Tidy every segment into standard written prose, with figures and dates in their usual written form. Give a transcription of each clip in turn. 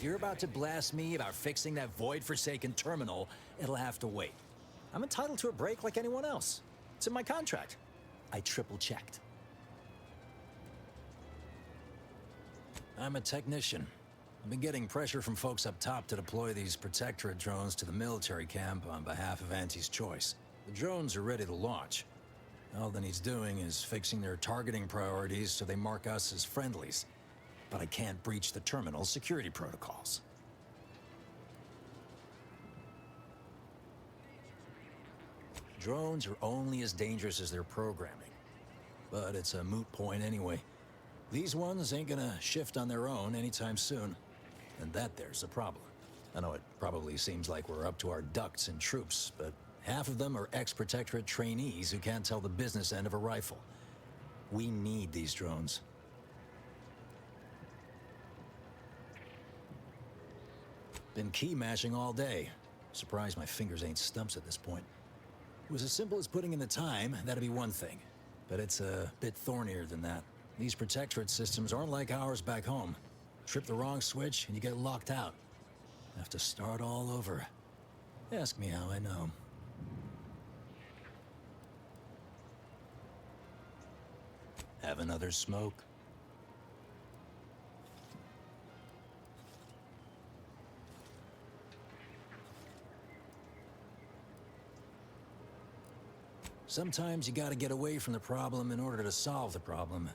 you're about to blast me about fixing that void-forsaken terminal, it'll have to wait. I'm entitled to a break like anyone else. It's in my contract. I triple-checked. I'm a technician. I've been getting pressure from folks up top to deploy these Protectorate drones to the military camp on behalf of Auntie's Choice. The drones are ready to launch. All that he's doing is fixing their targeting priorities so they mark us as friendlies. But I can't breach the terminal's security protocols. Drones are only as dangerous as their programming. But it's a moot point anyway. These ones ain't gonna shift on their own anytime soon. And that there's a problem. I know it probably seems like we're up to our ducks in troops, but half of them are ex-Protectorate trainees who can't tell the business end of a rifle. We need these drones. Been key mashing all day. Surprised my fingers ain't stumps at this point. It was as simple as putting in the time, that'd be one thing. But it's a bit thornier than that. These Protectorate systems aren't like ours back home. Trip the wrong switch and you get locked out. Have to start all over. Ask me how I know. Have another smoke? Sometimes you gotta get away from the problem in order to solve the problem.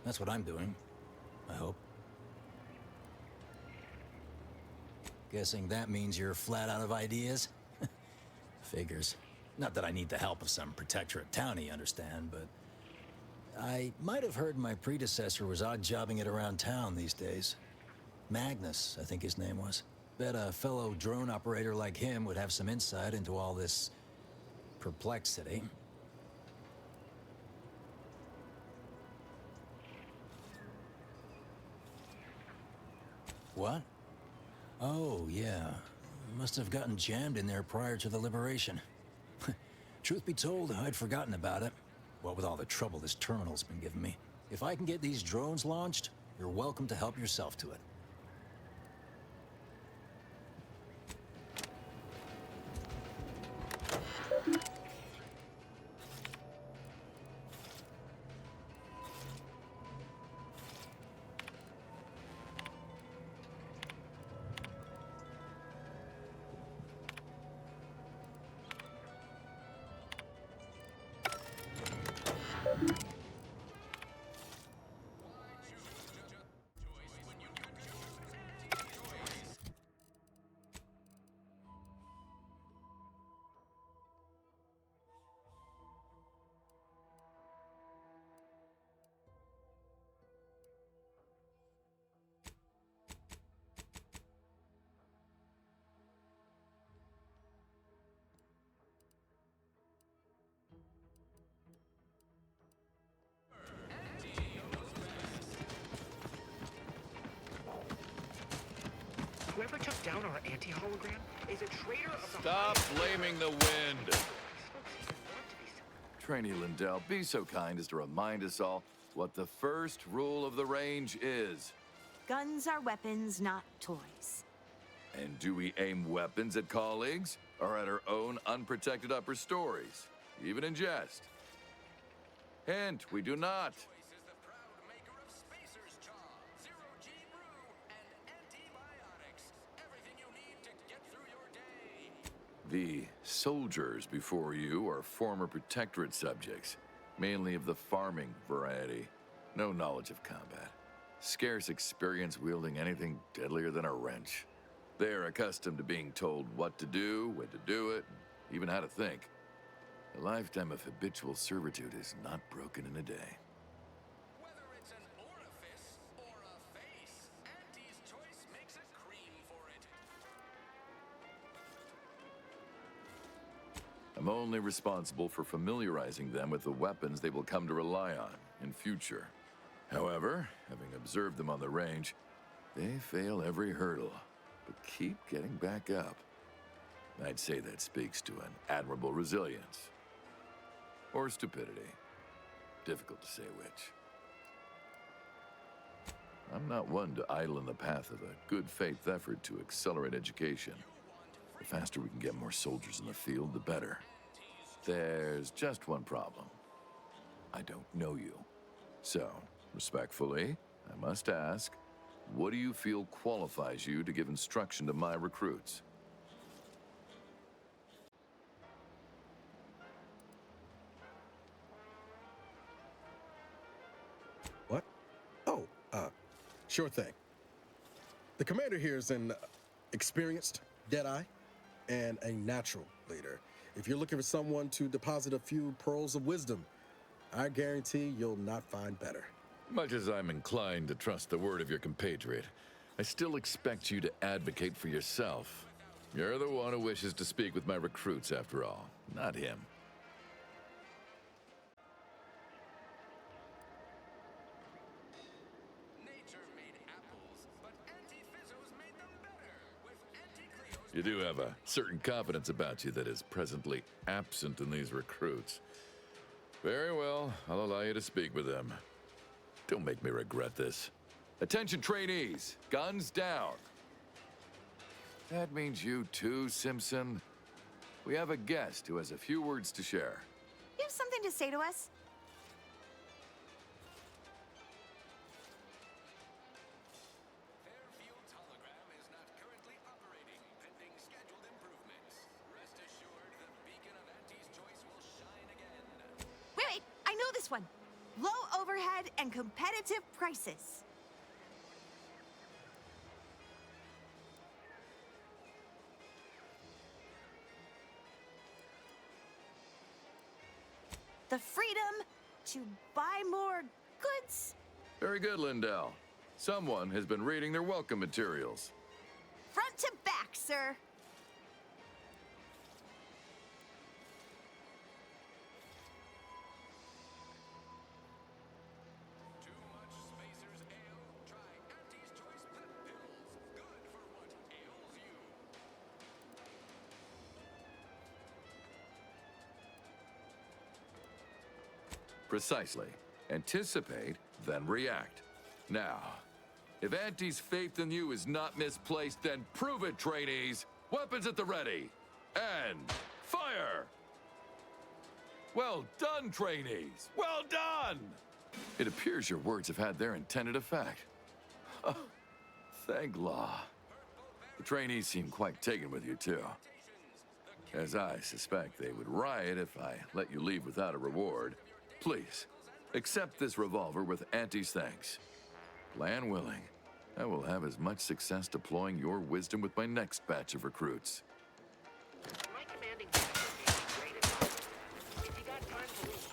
That's what I'm doing, I hope. Guessing that means you're flat out of ideas? Figures. Not that I need the help of some Protectorate townie, understand, but I might have heard my predecessor was odd-jobbing it around town these days. Magnus, I think his name was. Bet a fellow drone operator like him would have some insight into all this perplexity. What? Oh, yeah. Must have gotten jammed in there prior to the liberation. Truth be told, I'd forgotten about it. What with all the trouble this terminal's been giving me. If I can get these drones launched, you're welcome to help yourself to it. Whoever took down our anti-hologram is a traitor of the Stop blaming the wind. Trainee Lindell, be so kind as to remind us all what the first rule of the range is. Guns are weapons, not toys. And do we aim weapons at colleagues or at our own unprotected upper stories, even in jest? Hint, we do not. The soldiers before you are former Protectorate subjects, mainly of the farming variety. No knowledge of combat. Scarce experience wielding anything deadlier than a wrench. They're accustomed to being told what to do, when to do it, even how to think. A lifetime of habitual servitude is not broken in a day. Whether it's an orifice or a face, Auntie's Choice makes a cream for it. I'm only responsible for familiarizing them with the weapons they will come to rely on in future. However, having observed them on the range, they fail every hurdle, but keep getting back up. I'd say that speaks to an admirable resilience. Or stupidity. Difficult to say which. I'm not one to idle in the path of a good faith effort to accelerate education. The faster we can get more soldiers in the field, the better. There's just one problem. I don't know you. So, respectfully, I must ask, what do you feel qualifies you to give instruction to my recruits? What? Oh, sure thing. The commander here is an experienced Deadeye and a natural leader. If you're looking for someone to deposit a few pearls of wisdom, I guarantee you'll not find better. Much as I'm inclined to trust the word of your compatriot, I still expect you to advocate for yourself. You're the one who wishes to speak with my recruits, after all, not him. Nature made apples, but Anti-Fizzos made them better. With Anti-Cleos, You do have a certain confidence about you that is presently absent in these recruits. Very well, I'll allow you to speak with them. Don't make me regret this. Attention trainees, guns down. That means you too, Simpson. We have a guest who has a few words to share. You have something to say to us? Fairfield's hologram is not currently operating, pending scheduled improvements. Rest assured, the beacon of Anti's choice will shine again. Wait, I know this one. Low overhead and competitive prices. The freedom to buy more goods. Very good, Lindell. Someone has been reading their welcome materials. Front to back, sir. Too much Spacer's Ale? Try Anti's Choice Pep Pills. Good for what ails you. Precisely. Anticipate, then react. Now, if Auntie's faith in you is not misplaced, then prove it, trainees! Weapons at the ready! And fire! Well done, trainees! Well done! It appears your words have had their intended effect. Oh, thank law. The trainees seem quite taken with you, too. As I suspect they would riot if I let you leave without a reward. Please, accept this revolver with Auntie's thanks. Plan willing, I will have as much success deploying your wisdom with my next batch of recruits. My commanding officer gave me great advice. If you got time to leave,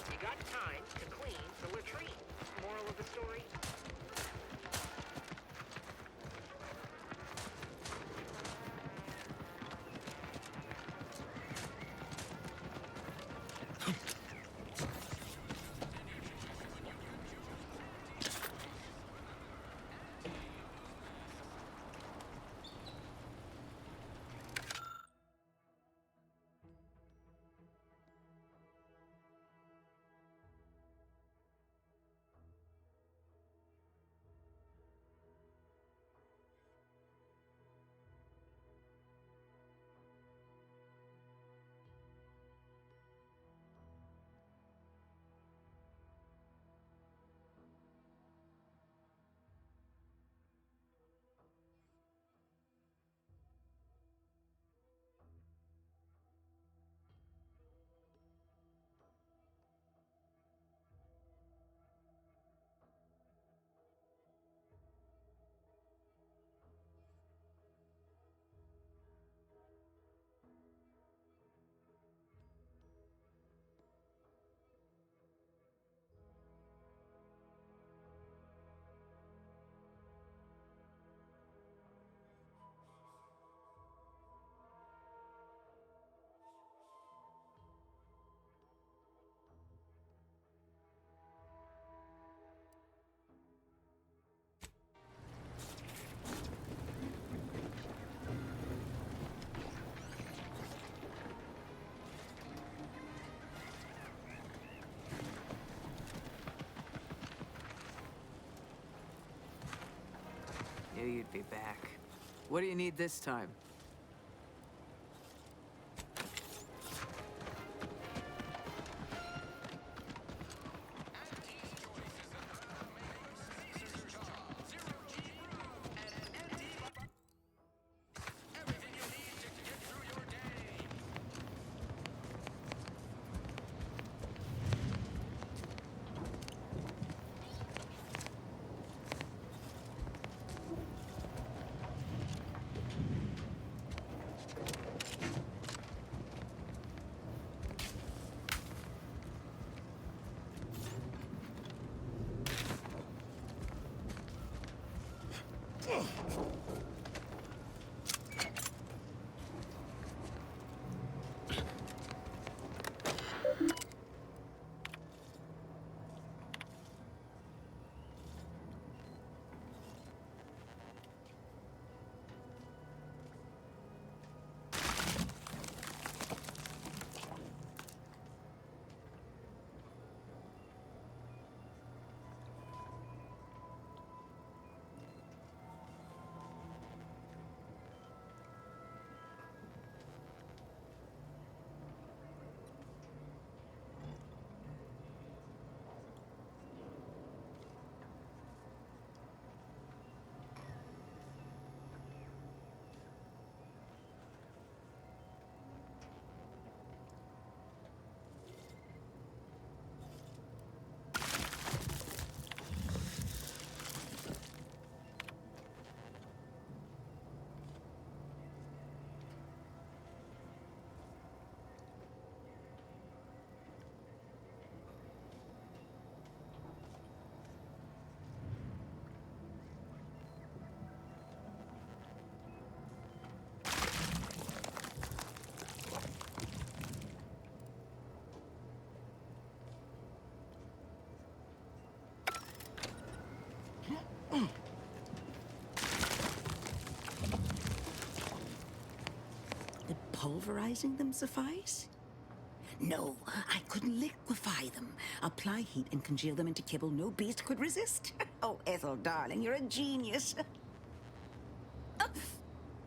you got time to clean the latrine. Moral of the story? Knew you'd be back. What do you need this time? Did pulverizing them suffice? No, I couldn't liquefy them. Apply heat and congeal them into kibble no beast could resist. Oh, Ethel, darling, you're a genius.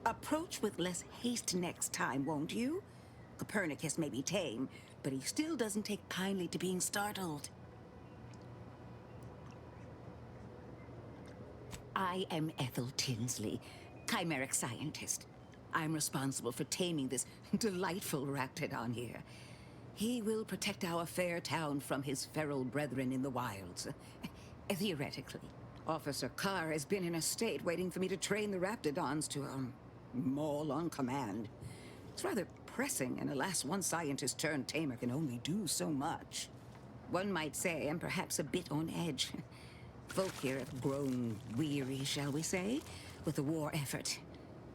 Approach with less haste next time, won't you? Copernicus may be tame, but he still doesn't take kindly to being startled. I am Ethel Tinsley, chimeric scientist. I'm responsible for taming this delightful raptidon here. He will protect our fair town from his feral brethren in the wilds. Theoretically. Officer Carr has been in a state waiting for me to train the raptidons to, maul on command. It's rather pressing, and alas, one scientist turned tamer can only do so much. One might say I'm perhaps a bit on edge. Folk here have grown weary, shall we say, with the war effort,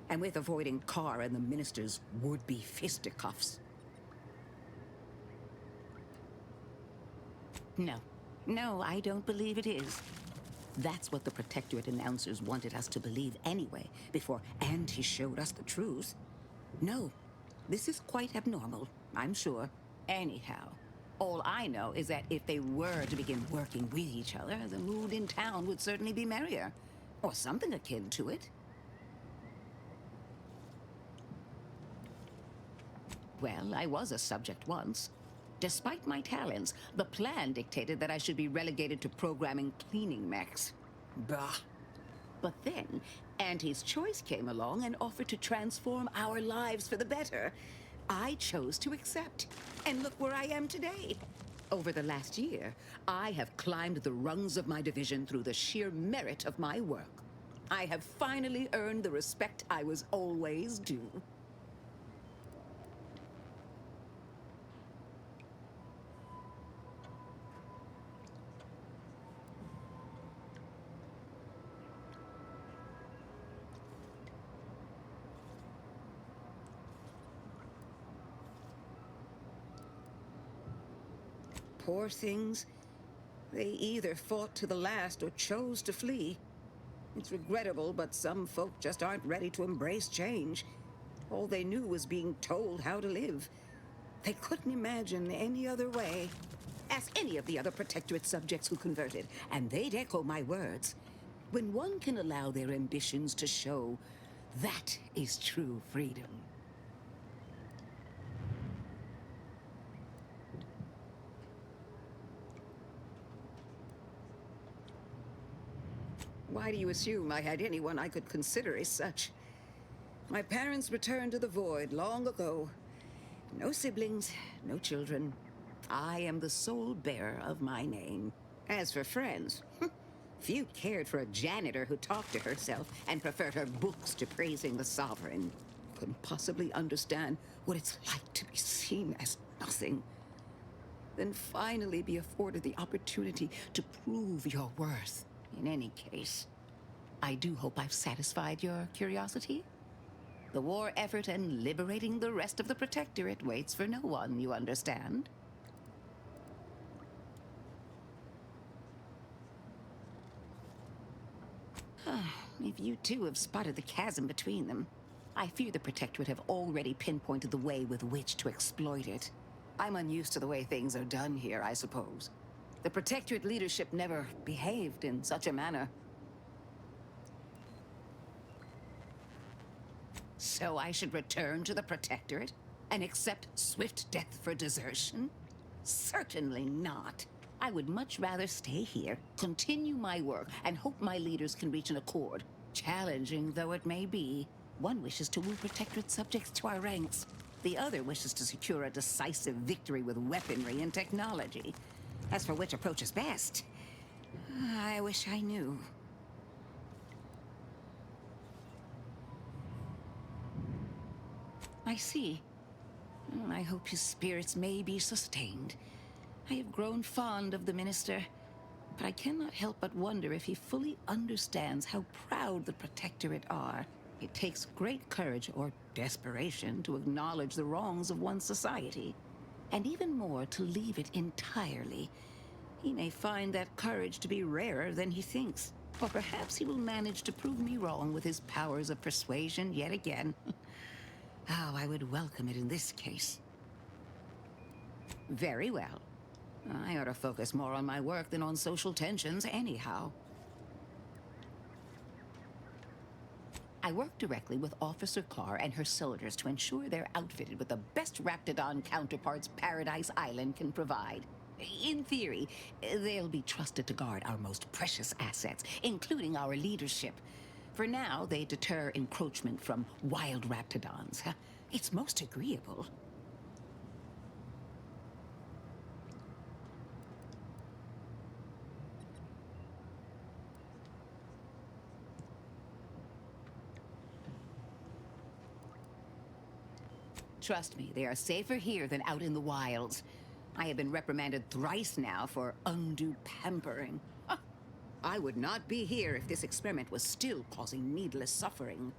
and with avoiding Carr and the minister's would-be fisticuffs. No, I don't believe it is. That's what the Protectorate announcers wanted us to believe anyway, before Auntie showed us the truth. No, this is quite abnormal, I'm sure. Anyhow, all I know is that if they were to begin working with each other, the mood in town would certainly be merrier. Or something akin to it. Well, I was a subject once. Despite my talents, the plan dictated that I should be relegated to programming cleaning mechs. Bah. But then, Auntie's Choice came along and offered to transform our lives for the better. I chose to accept. And look where I am today. Over the last year, I have climbed the rungs of my division through the sheer merit of my work. I have finally earned the respect I was always due. Poor things. They either fought to the last or chose to flee. It's regrettable, but some folk just aren't ready to embrace change. All they knew was being told how to live. They couldn't imagine any other way. Ask any of the other Protectorate subjects who converted, and they'd echo my words. When one can allow their ambitions to show, that is true freedom. Why do you assume I had anyone I could consider as such? My parents returned to the void long ago. No siblings, no children. I am the sole bearer of my name. As for friends, few cared for a janitor who talked to herself and preferred her books to praising the sovereign. Couldn't possibly understand what it's like to be seen as nothing. Then finally be afforded the opportunity to prove your worth. In any case, I do hope I've satisfied your curiosity. The war effort and liberating the rest of the Protectorate waits for no one, you understand? If you too have spotted the chasm between them, I fear the Protectorate have already pinpointed the way with which to exploit it. I'm unused to the way things are done here, I suppose. The Protectorate leadership never behaved in such a manner. So I should return to the Protectorate and accept swift death for desertion? Certainly not. I would much rather stay here, continue my work, and hope my leaders can reach an accord. Challenging though it may be, one wishes to woo Protectorate subjects to our ranks. The other wishes to secure a decisive victory with weaponry and technology. As for which approach is best, I wish I knew. I see. I hope his spirits may be sustained. I have grown fond of the Minister, but I cannot help but wonder if he fully understands how proud the Protectorate are. It takes great courage or desperation to acknowledge the wrongs of one's society, and even more to leave it entirely. He may find that courage to be rarer than he thinks, or perhaps he will manage to prove me wrong with his powers of persuasion yet again. How I would welcome it in this case. Very well. I ought to focus more on my work than on social tensions anyhow. I work directly with Officer Carr and her soldiers to ensure they're outfitted with the best Raptidon counterparts Paradise Island can provide. In theory, they'll be trusted to guard our most precious assets, including our leadership. For now, they deter encroachment from wild Raptidons. It's most agreeable. Trust me, they are safer here than out in the wilds. I have been reprimanded thrice now for undue pampering. I would not be here if this experiment was still causing needless suffering.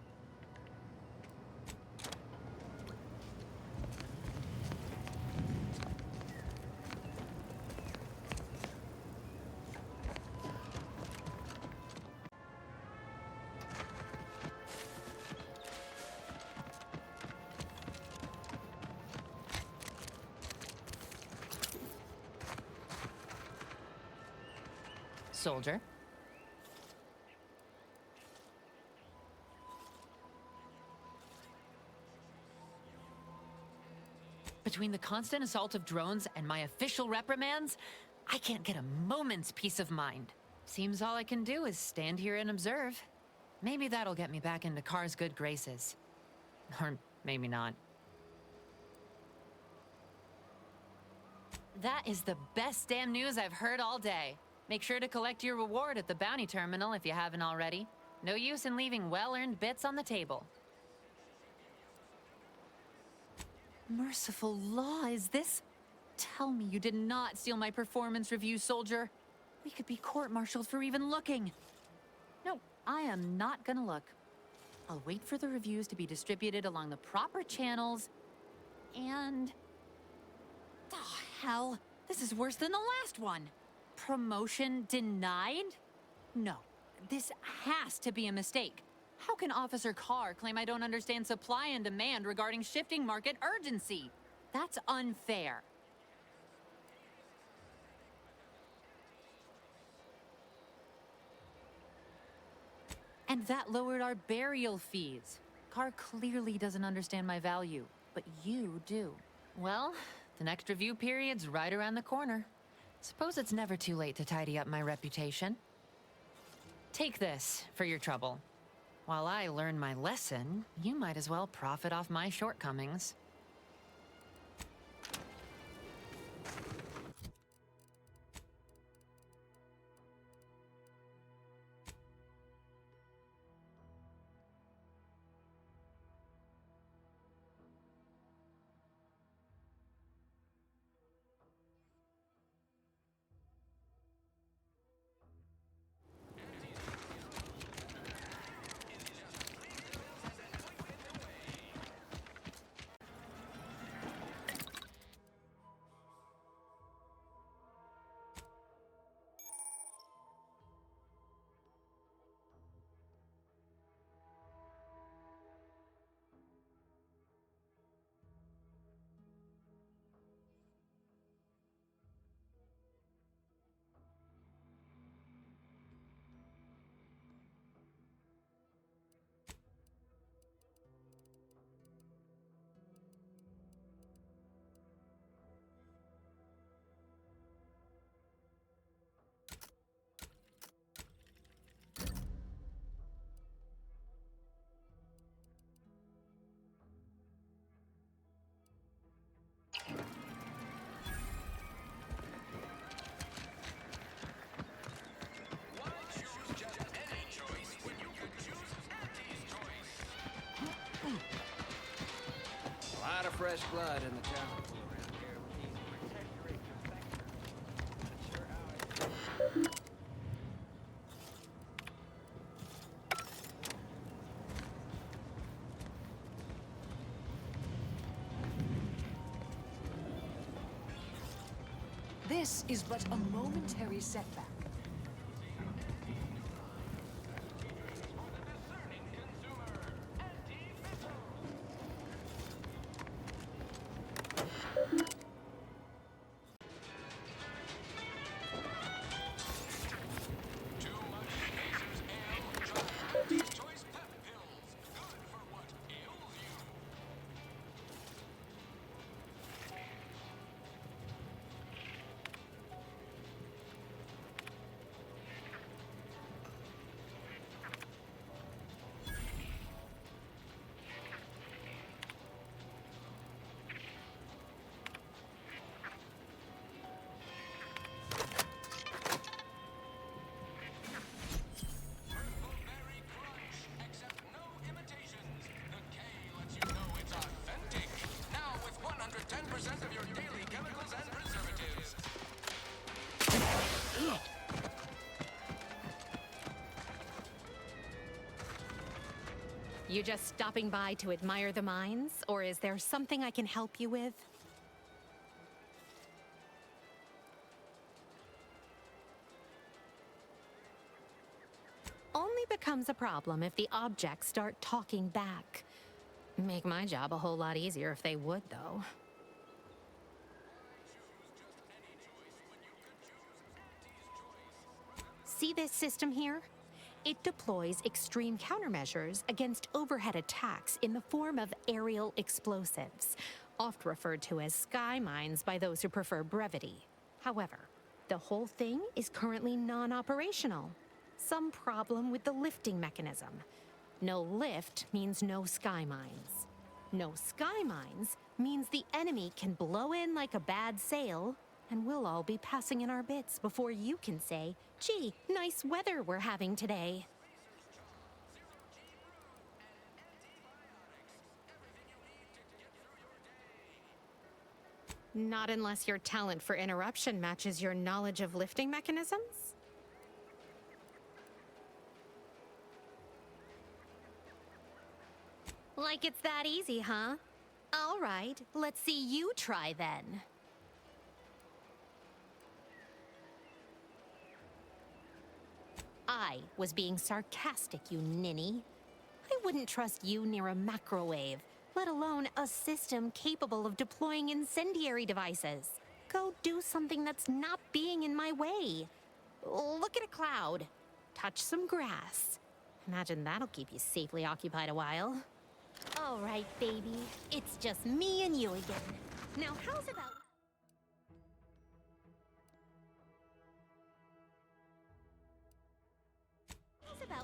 Soldier. Between the constant assault of drones and my official reprimands, I can't get a moment's peace of mind. Seems all I can do is stand here and observe. Maybe that'll get me back into Carr's good graces. Or maybe not. That is the best damn news I've heard all day. Make sure to collect your reward at the bounty terminal if you haven't already. No use in leaving well-earned bits on the table. Merciful law, is this? Tell me you did not steal my performance review, soldier. We could be court-martialed for even looking. No, I am not gonna look. I'll wait for the reviews to be distributed along the proper channels, and... Oh, hell. This is worse than the last one. Promotion denied? No, this has to be a mistake. How can Officer Carr claim I don't understand supply and demand regarding shifting market urgency? That's unfair. And that lowered our burial fees. Carr clearly doesn't understand my value, but you do. Well, the next review period's right around the corner. Suppose it's never too late to tidy up my reputation. Take this for your trouble. While I learn my lesson, you might as well profit off my shortcomings. Why choose just any choice when you can choose Auntie's choice? A lot of fresh blood in the talent pool around here. This is but a momentary setback. Too much Pacers Ale. Try Auntie's choice pep pills. Good for what ails you. Berry Crunch. Accept no imitations. The K lets you know it's authentic. Now with 110% of your daily chemicals and preservatives. You just stopping by to admire the mines, or is there something I can help you with? Only becomes a problem if the objects start talking back. Make my job a whole lot easier if they would, though. See this system here? It deploys extreme countermeasures against overhead attacks in the form of aerial explosives, oft referred to as sky mines by those who prefer brevity. However, the whole thing is currently non-operational. Some problem with the lifting mechanism. No lift means no sky mines. No sky mines means the enemy can blow in like a bad sail, and we'll all be passing in our bits before you can say, "Gee, nice weather we're having today." Not unless your talent for interruption matches your knowledge of lifting mechanisms? Like it's that easy, huh? All right, let's see you try then. I was being sarcastic, you ninny. I wouldn't trust you near a macrowave, let alone a system capable of deploying incendiary devices. Go do something that's not being in my way. Look at a cloud, touch some grass, Imagine that'll keep you safely occupied a while. All right, baby. It's just me and you again. Now, how's about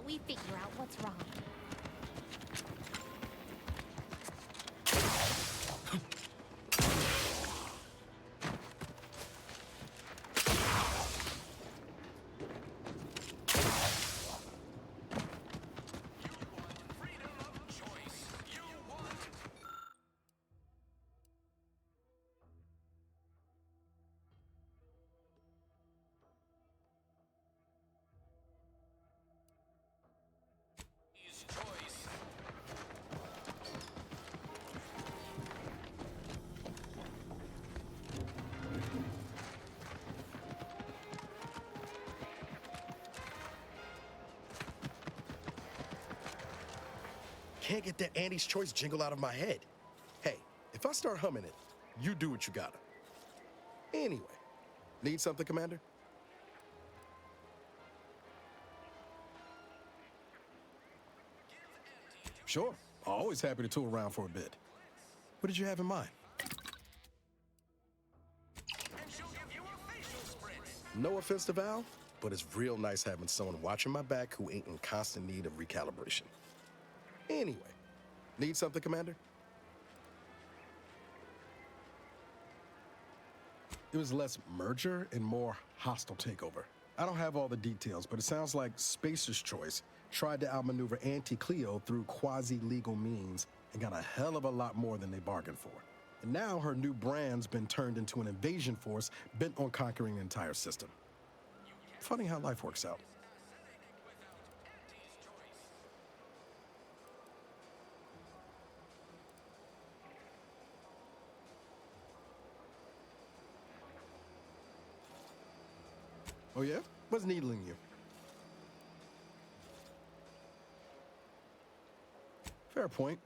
we figure out what's wrong? Can't get that Andy's Choice jingle out of my head. Hey, if I start humming it, you do what you gotta. Anyway, need something, Commander? Sure, always happy to tool around for a bit. What did you have in mind? No offense to Val, but it's real nice having someone watching my back who ain't in constant need of recalibration. Anyway, need something, Commander? It was less merger and more hostile takeover. I don't have all the details, but it sounds like Spacer's Choice tried to outmaneuver Anti-Cleo through quasi-legal means and got a hell of a lot more than they bargained for. And now her new brand's been turned into an invasion force bent on conquering the entire system. Funny how life works out. Oh yeah? What's needling you? Fair point.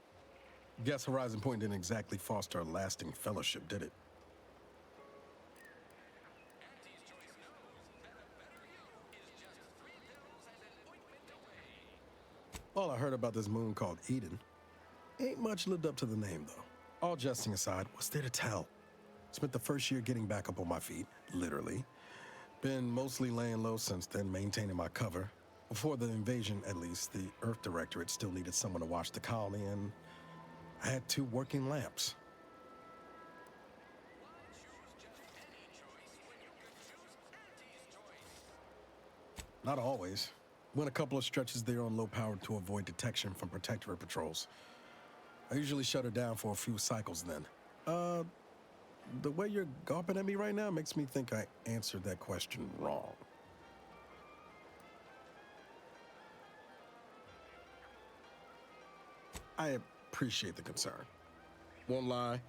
Guess Horizon Point didn't exactly foster a lasting fellowship, did it? All I heard about this moon called Eden ain't much lived up to the name, though. All jesting aside, what's there to tell? Spent the first year getting back up on my feet, literally. Been mostly laying low since then, maintaining my cover. Before the invasion, at least, the Earth Directorate still needed someone to watch the colony, and I had 2 working lamps. Not always. Went a couple of stretches there on low power to avoid detection from Protectorate patrols. I usually shut her down for a few cycles then. The way you're gawping at me right now makes me think I answered that question wrong. I appreciate the concern. Won't lie,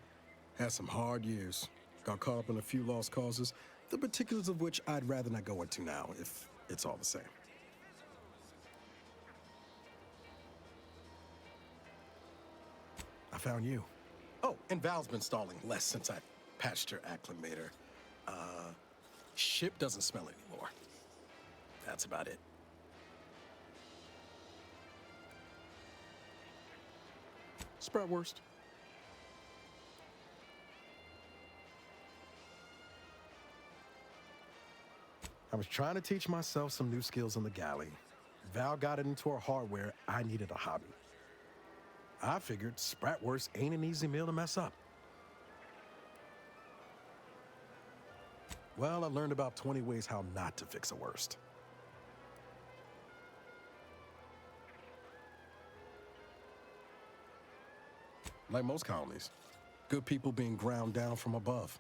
had some hard years. Got caught up in a few lost causes, the particulars of which I'd rather not go into now, if it's all the same. I found you. Oh, and Val's been stalling less since I patched her acclimator. Ship doesn't smell anymore. That's about it. Spratwurst. I was trying to teach myself some new skills in the galley. Val got it into her hardware. I needed a hobby. I figured Spratwurst ain't an easy meal to mess up. Well, I learned about 20 ways how not to fix a worst. Like most colonies, good people being ground down from above.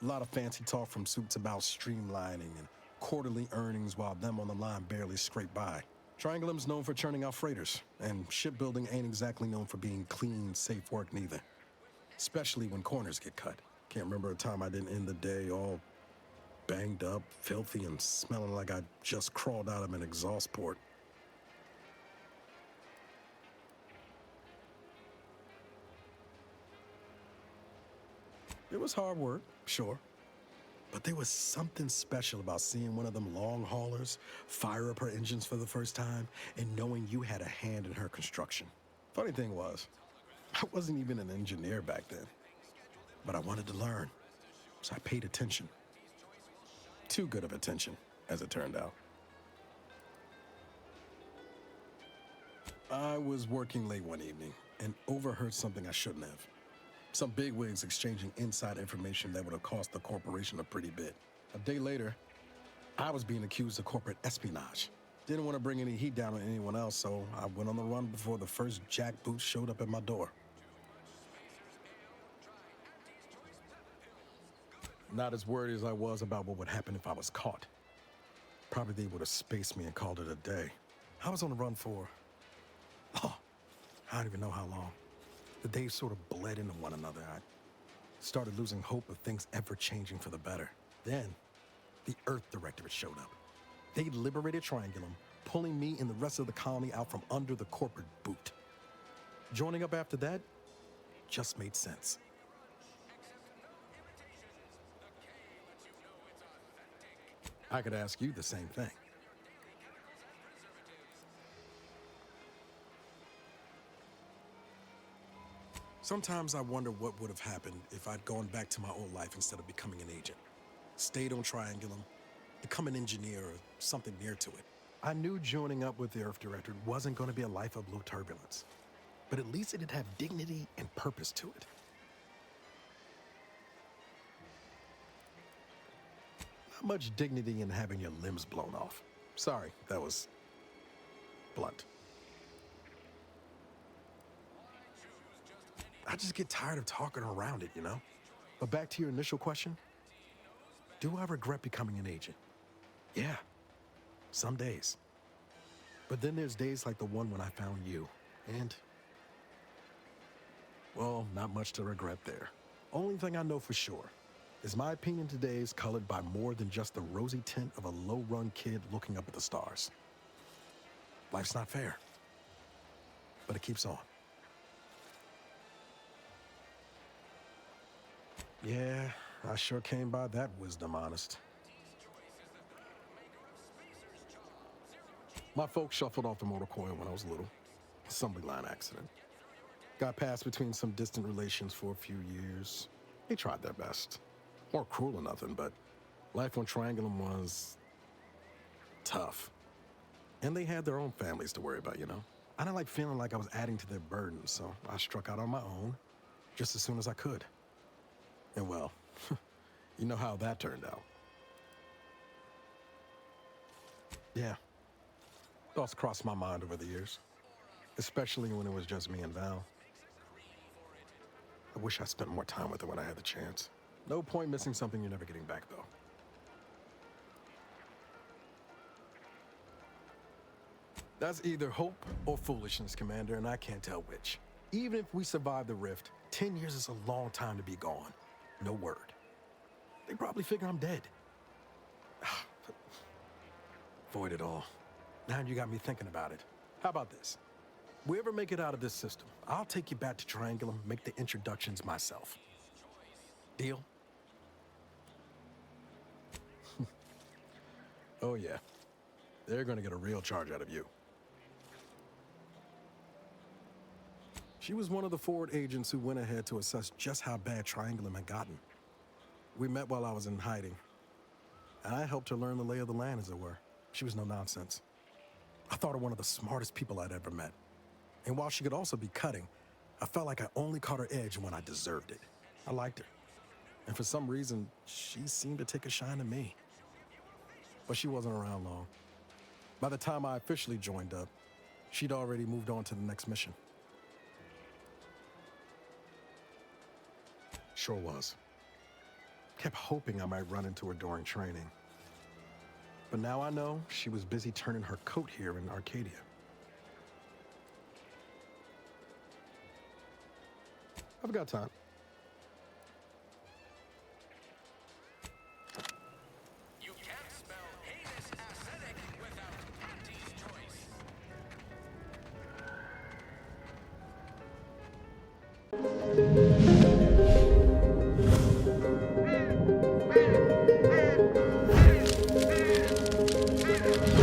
A lot of fancy talk from suits about streamlining and quarterly earnings while them on the line barely scrape by. Triangulum's known for churning out freighters, and shipbuilding ain't exactly known for being clean, safe work neither. Especially when corners get cut. Can't remember a time I didn't end the day all banged up, filthy, and smelling like I just crawled out of an exhaust port. It was hard work, sure. But there was something special about seeing one of them long haulers fire up her engines for the first time and knowing you had a hand in her construction. Funny thing was, I wasn't even an engineer back then, but I wanted to learn, so I paid attention. Too good of attention, as it turned out. I was working late one evening and overheard something I shouldn't have. Some bigwigs exchanging inside information that would have cost the corporation a pretty bit. A day later, I was being accused of corporate espionage. Didn't want to bring any heat down on anyone else, so I went on the run before the first jackboot showed up at my door. Not as worried as I was about what would happen if I was caught. Probably they would have spaced me and called it a day. I was on the run for, I don't even know how long. The days sort of bled into one another. I started losing hope of things ever changing for the better. Then, the Earth Directorate showed up. They liberated Triangulum, pulling me and the rest of the colony out from under the corporate boot. Joining up after that just made sense. I could ask you the same thing. Sometimes I wonder what would have happened if I'd gone back to my old life instead of becoming an agent. Stayed on Triangulum, become an engineer or something near to it. I knew joining up with the Earth Directorate wasn't going to be a life of low turbulence, but at least it'd have dignity and purpose to it. Not much dignity in having your limbs blown off. Sorry, that was blunt. I just get tired of talking around it, you know? But back to your initial question, do I regret becoming an agent? Yeah, some days. But then there's days like the one when I found you, and, well, not much to regret there. Only thing I know for sure is my opinion today is colored by more than just the rosy tint of a low-run kid looking up at the stars. Life's not fair, but it keeps on. Yeah, I sure came by that wisdom, honest. My folks shuffled off the motor coil when I was little. Assembly line accident. Got passed between some distant relations for a few years. They tried their best. Weren't cruel or nothing, but life on Triangulum was tough. And they had their own families to worry about, you know? I didn't like feeling like I was adding to their burden, so I struck out on my own just as soon as I could. And well, you know how that turned out. Yeah. Thoughts crossed my mind over the years, especially when it was just me and Val. I wish I spent more time with her when I had the chance. No point missing something you're never getting back, though. That's either hope or foolishness, Commander, and I can't tell which. Even if we survive the rift, 10 years is a long time to be gone. No word. They probably figure I'm dead. Void it all. Now you got me thinking about it. How about this? We ever make it out of this system, I'll take you back to Triangulum, make the introductions myself. Deal? Oh yeah. They're gonna get a real charge out of you. She was one of the forward agents who went ahead to assess just how bad Triangulum had gotten. We met while I was in hiding, and I helped her learn the lay of the land, as it were. She was no nonsense. I thought her one of the smartest people I'd ever met. And while she could also be cutting, I felt like I only caught her edge when I deserved it. I liked her. And for some reason, she seemed to take a shine to me. But she wasn't around long. By the time I officially joined up, she'd already moved on to the next mission. Sure was. Kept hoping I might run into her during training. But now I know she was busy turning her coat here in Arcadia. I've got time. You can't spell heinous aesthetic without Auntie's choice.